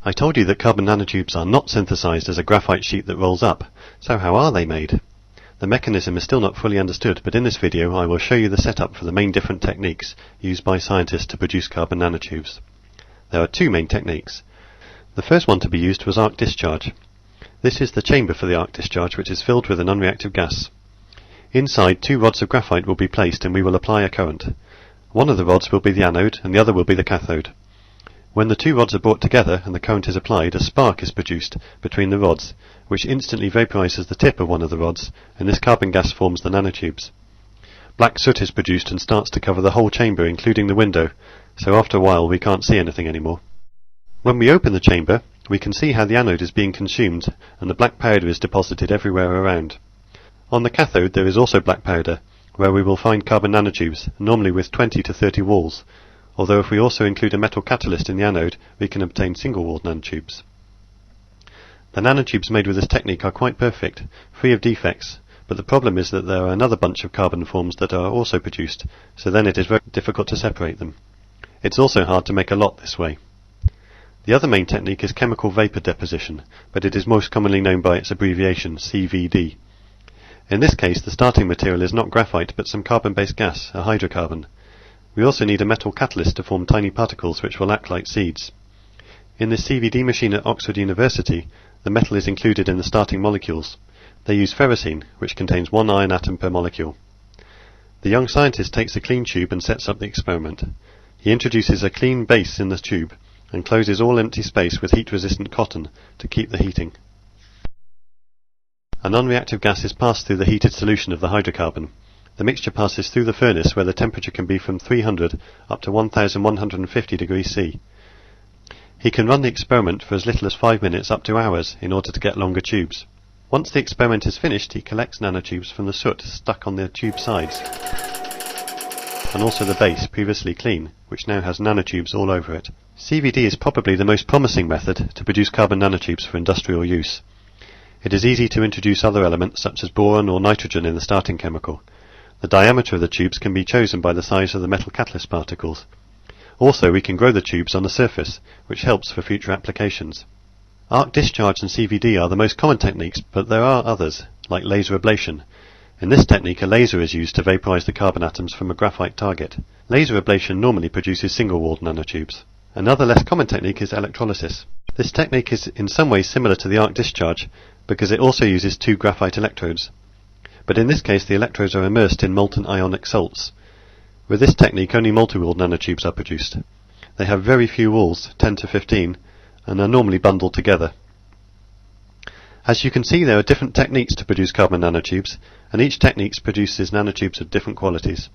I told you that carbon nanotubes are not synthesized as a graphite sheet that rolls up, so how are they made? The mechanism is still not fully understood, but in this video I will show you the setup for the main different techniques used by scientists to produce carbon nanotubes. There are two main techniques. The first one to be used was arc discharge. This is the chamber for the arc discharge, which is filled with an unreactive gas. Inside, two rods of graphite will be placed and we will apply a current. One of the rods will be the anode and the other will be the cathode. When the two rods are brought together and the current is applied, a spark is produced between the rods, which instantly vaporizes the tip of one of the rods, and this carbon gas forms the nanotubes. Black soot is produced and starts to cover the whole chamber, including the window, so after a while we can't see anything anymore. When we open the chamber, we can see how the anode is being consumed, and the black powder is deposited everywhere around. On the cathode there is also black powder, where we will find carbon nanotubes, normally with 20 to 30 walls. Although if we also include a metal catalyst in the anode, we can obtain single-walled nanotubes. The nanotubes made with this technique are quite perfect, free of defects, but the problem is that there are another bunch of carbon forms that are also produced, so then it is very difficult to separate them. It's also hard to make a lot this way. The other main technique is chemical vapor deposition, but it is most commonly known by its abbreviation, CVD. In this case, the starting material is not graphite, but some carbon-based gas, a hydrocarbon. We also need a metal catalyst to form tiny particles which will act like seeds. In this CVD machine at Oxford University, the metal is included in the starting molecules. They use ferrocene, which contains one iron atom per molecule. The young scientist takes a clean tube and sets up the experiment. He introduces a clean base in the tube and closes all empty space with heat-resistant cotton to keep the heating. A non-reactive gas is passed through the heated solution of the hydrocarbon. The mixture passes through the furnace where the temperature can be from 300 up to 1150 degrees C. He can run the experiment for as little as 5 minutes up to hours in order to get longer tubes. Once the experiment is finished, he collects nanotubes from the soot stuck on the tube sides, and also the base, previously clean, which now has nanotubes all over it. CVD is probably the most promising method to produce carbon nanotubes for industrial use. It is easy to introduce other elements such as boron or nitrogen in the starting chemical. The diameter of the tubes can be chosen by the size of the metal catalyst particles. Also, we can grow the tubes on the surface, which helps for future applications. Arc discharge and CVD are the most common techniques, but there are others, like laser ablation. In this technique, a laser is used to vaporize the carbon atoms from a graphite target. Laser ablation normally produces single-walled nanotubes. Another less common technique is electrolysis. This technique is in some ways similar to the arc discharge, because it also uses two graphite electrodes. But in this case the electrodes are immersed in molten ionic salts. With this technique only multi-walled nanotubes are produced. They have very few walls, 10 to 15, and are normally bundled together. As you can see, there are different techniques to produce carbon nanotubes, and each technique produces nanotubes of different qualities.